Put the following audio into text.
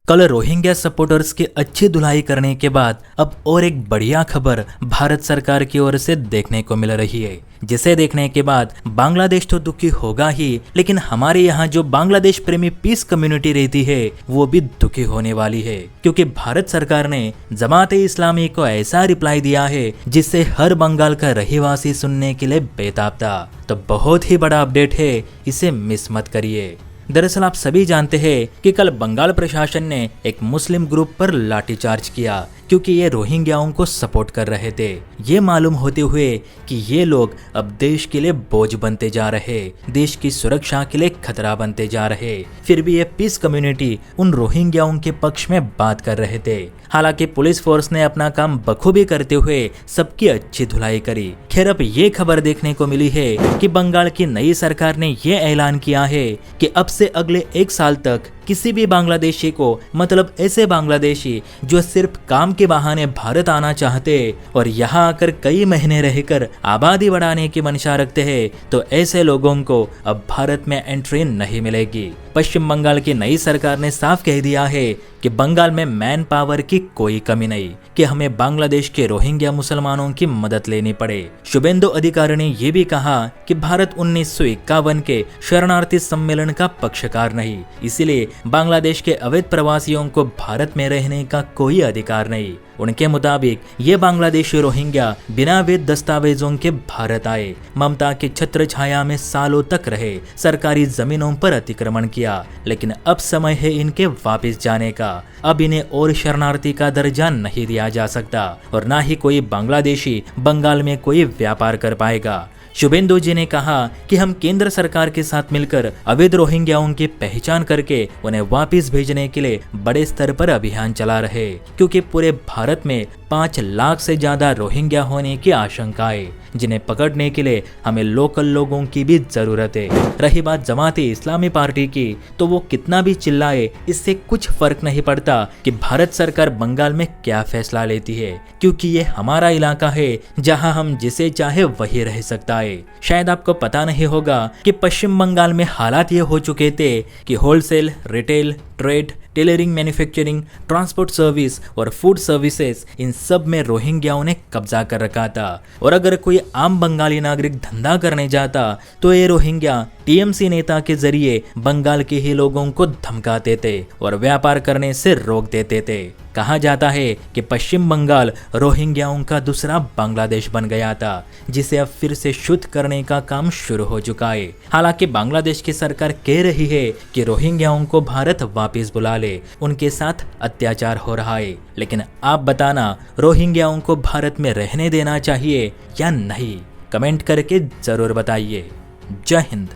कल Rohingya supporters की अच्छी धुलाई करने के बाद अब और एक बढ़िया खबर भारत सरकार की ओर से देखने को मिल रही है, जिसे देखने के बाद बांग्लादेश तो दुखी होगा ही, लेकिन हमारे यहाँ जो बांग्लादेश प्रेमी पीस कम्युनिटी रहती है वो भी दुखी होने वाली है, क्योंकि भारत सरकार ने जमाते इस्लामी को ऐसा रिप्लाई दिया है जिससे हर बंगाल का रहवासी सुनने के लिए बेताब था। तो बहुत ही बड़ा अपडेट है, इसे मिस मत करिए। दरअसल आप सभी जानते हैं कि कल बंगाल प्रशासन ने एक मुस्लिम ग्रुप पर लाठीचार्ज किया, क्योंकि ये रोहिंग्याओं को सपोर्ट कर रहे थे। ये मालूम होते हुए कि ये लोग अब देश के लिए बोझ बनते जा रहे, देश की सुरक्षा के लिए खतरा बनते जा रहे, फिर भी ये पीस कम्युनिटी उन रोहिंग्याओं के पक्ष में बात कर रहे थे। हालांकि पुलिस फोर्स ने अपना काम बखूबी करते हुए सबकी अच्छी धुलाई करी। खैर अब ये खबर देखने को मिली है कि बंगाल की नई सरकार ने ये ऐलान किया है कि अब से अगले 1 साल तक किसी भी बांग्लादेशी को, मतलब ऐसे बांग्लादेशी जो सिर्फ काम के बहाने भारत आना चाहते और यहाँ आकर कई महीने रहकर आबादी बढ़ाने की मंशा रखते हैं, तो ऐसे लोगों को अब भारत में एंट्री नहीं मिलेगी। पश्चिम बंगाल की नई सरकार ने साफ कह दिया है कि बंगाल में मैन पावर की कोई कमी नहीं, कि हमें बांग्लादेश के रोहिंग्या मुसलमानों की मदद लेनी पड़े। शुभेंदु अधिकारी ने यह भी कहा कि भारत 1951 के शरणार्थी सम्मेलन का पक्षकार नहीं, इसीलिए बांग्लादेश के अवैध प्रवासियों को भारत में रहने का कोई अधिकार नहीं। उनके मुताबिक ये बांग्लादेशी रोहिंग्या बिना वैध दस्तावेजों के भारत आए, ममता के छत्र छाया में सालों तक रहे, सरकारी जमीनों पर अतिक्रमण किया, लेकिन अब समय है इनके वापस जाने का। अब इन्हें और शरणार्थी का दर्जा नहीं दिया जा सकता और ना ही कोई बांग्लादेशी बंगाल में कोई व्यापार कर पाएगा। शुभेंदु जी ने कहा कि हम केंद्र सरकार के साथ मिलकर अवैध रोहिंग्याओं की पहचान करके उन्हें वापस भेजने के लिए बड़े स्तर पर अभियान चला रहे, क्योंकि पूरे भारत में 5 लाख से ज्यादा रोहिंग्या होने की आशंका है, जिन्हें पकड़ने के लिए हमें लोकल लोगों की भी जरूरत है। रही बात जमाते इस्लामी पार्टी की, तो वो कितना भी चिल्लाए इससे कुछ फर्क नहीं पड़ता कि भारत सरकार बंगाल में क्या फैसला लेती है, क्योंकि ये हमारा इलाका है जहां हम जिसे चाहे वही रह सकता है। शायद आपको पता नहीं होगा कि पश्चिम बंगाल में हालात ये हो चुके थे कि wholesale, retail, trade, tailoring, manufacturing, transport service और फूड सर्विसेज, इन सब में रोहिंग्याओं ने कब्जा कर रखा था। और अगर कोई आम बंगाली नागरिक धंधा करने जाता तो ये रोहिंग्या टीएमसी नेता के जरिए बंगाल के ही लोगों को धमकाते थे और व्यापार करने से रोक देते थे। कहा जाता है कि पश्चिम बंगाल रोहिंग्याओं का दूसरा बांग्लादेश बन गया था, जिसे अब फिर से शुद्ध करने का काम शुरू हो चुका है। हालांकि बांग्लादेश की सरकार कह रही है कि रोहिंग्याओं को भारत वापस बुला ले, उनके साथ अत्याचार हो रहा है, लेकिन आप बताना रोहिंग्याओं को भारत में रहने देना चाहिए या नहीं? कमेंट करके जरूर बताइए। जय हिंद।